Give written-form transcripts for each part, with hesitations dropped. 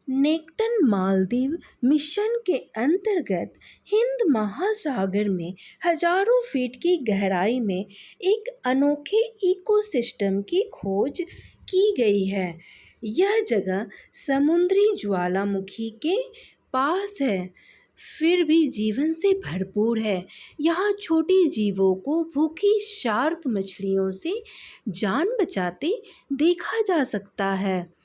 Nekton Maldives mission के अंतर्गत हिंद महासागर में हजारों फीट की गहराई में एक अनोखे इकोसिस्टम की खोज की गई है। यह जगह समुद्री ज्वालामुखी के पास है, फिर भी जीवन से भरपूर है। यहाँ छोटी जीवों को भूखी शार्क मछलियों से जान बचाते देखा जा सकता है।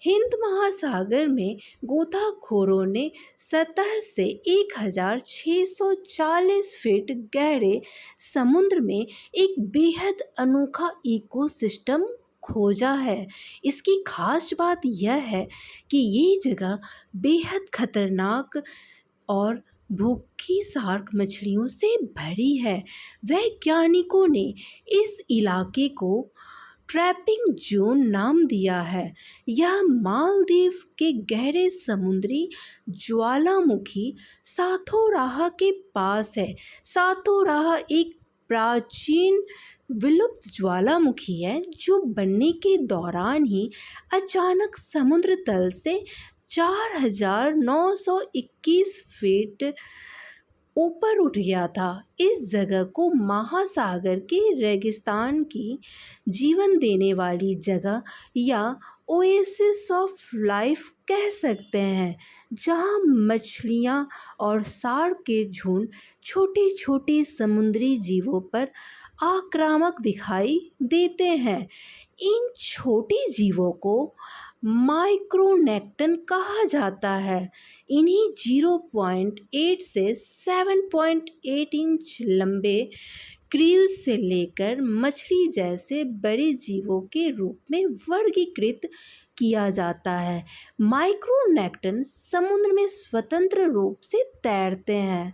हिंद महासागर में गोताखोरों ने सतह से 1640 फीट गहरे समुद्र में एक बेहद अनोखा इकोसिस्टम खोजा है। इसकी खास बात यह है कि ये जगह बेहद खतरनाक और भूखी शार्क मछलियों से भरी है। वैज्ञानिकों ने इस इलाके को ट्रैपिंग जोन नाम दिया है। यह मालदीव के गहरे समुद्री ज्वालामुखी साथोराह के पास है। साथोराह एक प्राचीन विलुप्त ज्वालामुखी है जो बनने के दौरान ही अचानक समुद्र तल से 4921 फीट ऊपर उठ गया था। इस जगह को महासागर के रेगिस्तान की जीवन देने वाली जगह या ओएसिस ऑफ लाइफ कह सकते हैं, जहां मछलियां और शार्क के झुंड छोटे छोटे समुद्री जीवों पर आक्रामक दिखाई देते हैं। इन छोटे जीवों को माइक्रोनेक्टन कहा जाता है। इन्हीं 0.8 से 7.8 इंच लंबे क्रील से लेकर मछली जैसे बड़े जीवों के रूप में वर्गीकृत किया जाता है। माइक्रोनेक्टन समुद्र में स्वतंत्र रूप से तैरते हैं।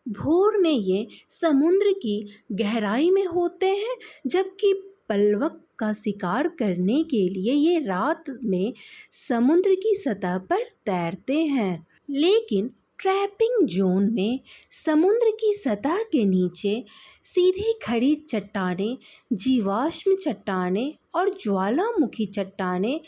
भोर में ये समुद्र की गहराई में होते हैं, जबकि पलवक का शिकार करने के लिए ये रात में समुद्र की सतह पर तैरते हैं। लेकिन ट्रैपिंग जोन में समुद्र की सतह के नीचे सीधी खड़ी चट्टानें, जीवाश्म चट्टानें और ज्वालामुखी चट्टानें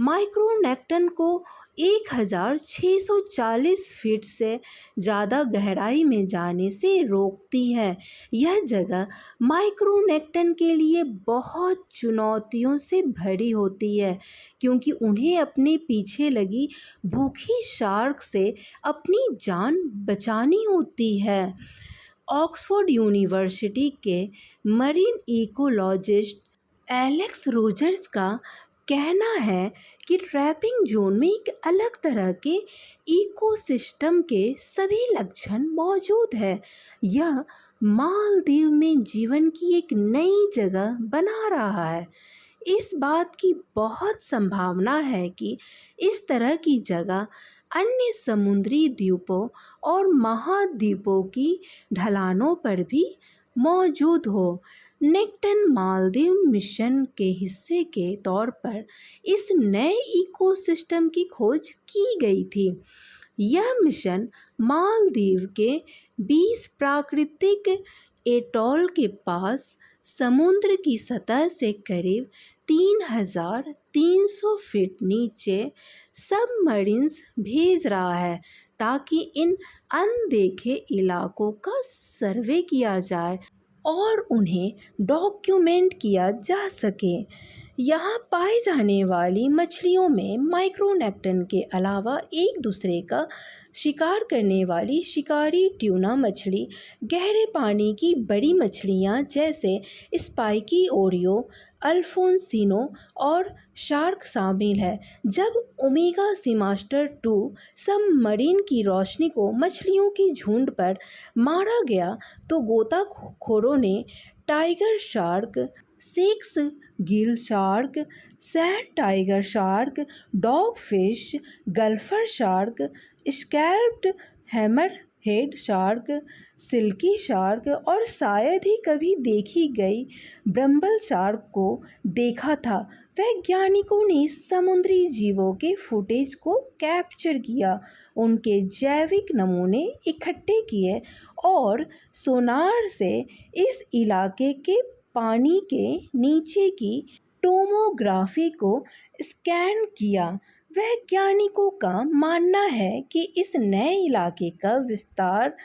माइक्रोनेक्टन को 1640 फीट से ज़्यादा गहराई में जाने से रोकती है। यह जगह माइक्रोनेक्टन के लिए बहुत चुनौतियों से भरी होती है, क्योंकि उन्हें अपने पीछे लगी भूखी शार्क से अपनी जान बचानी होती है। ऑक्सफोर्ड यूनिवर्सिटी के मरीन इकोलॉजिस्ट एलेक्स रोजर्स का कहना है कि ट्रैपिंग जोन में एक अलग तरह के इकोसिस्टम के सभी लक्षण मौजूद है। यह मालदीव में जीवन की एक नई जगह बना रहा है। इस बात की बहुत संभावना है कि इस तरह की जगह अन्य समुद्री द्वीपों और महाद्वीपों की ढलानों पर भी मौजूद हो। नेक्टन मालदीव मिशन के हिस्से के तौर पर इस नए इकोसिस्टम की खोज की गई थी। यह मिशन मालदीव के 20 प्राकृतिक एटॉल के पास समुद्र की सतह से करीब 3300 फीट नीचे सबमरीन्स भेज रहा है, ताकि इन अनदेखे इलाकों का सर्वे किया जाए और उन्हें डॉक्यूमेंट किया जा सके। यहाँ पाई जाने वाली मछलियों में माइक्रोनेक्टन के अलावा एक दूसरे का शिकार करने वाली शिकारी ट्यूना मछली, गहरे पानी की बड़ी मछलियाँ जैसे स्पाइकी ओरियो, अल्फोंसिनो और शार्क शामिल है। जब ओमेगा सीमास्टर 2 सबमरीन की रोशनी को मछलियों की झुंड पर मारा गया, तो गोताखोरों ने tiger shark, six gill shark, sand tiger shark, dog fish, gulper shark, scalloped hammerhead shark, silky shark और शायद ही कभी देखी गई ब्रम्बल शार्क को देखा था। वैज्ञानिकों ने समुद्री जीवों के फुटेज को कैप्चर किया, उनके जैविक नमूने इकट्ठे किए और सोनार से इस इलाके के पानी के नीचे की टोमोग्राफी को स्कैन किया। वैज्ञानिकों का मानना है कि इस नए इलाके का विस्तार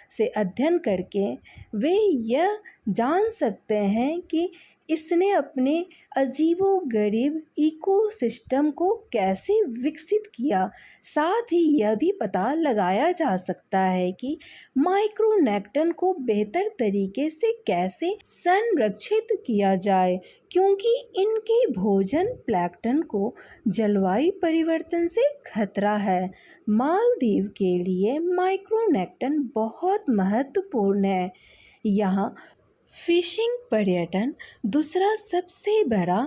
से अध्ययन करके वे यह जान सकते हैं कि इसने अपने अजीबोगरीब इकोसिस्टम को कैसे विकसित किया। साथ ही यह भी पता लगाया जा सकता है कि माइक्रोनेक्टन को बेहतर तरीके से कैसे संरक्षित किया जाए, क्योंकि इनके भोजन प्लैंकटन को जलवायु परिवर्तन से खतरा है। मालदीव के लिए माइक्रोनेक्टन बहुत महत्वपूर्ण है। यहाँ फिशिंग पर्यटन दूसरा सबसे बड़ा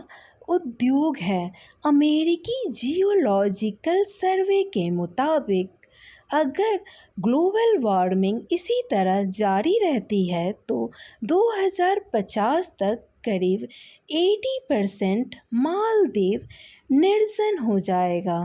उद्योग है। अमेरिकी जियोलॉजिकल सर्वे के मुताबिक अगर ग्लोबल वार्मिंग इसी तरह जारी रहती है तो 2050 तक करीब 80% मालदीव निर्जन हो जाएगा।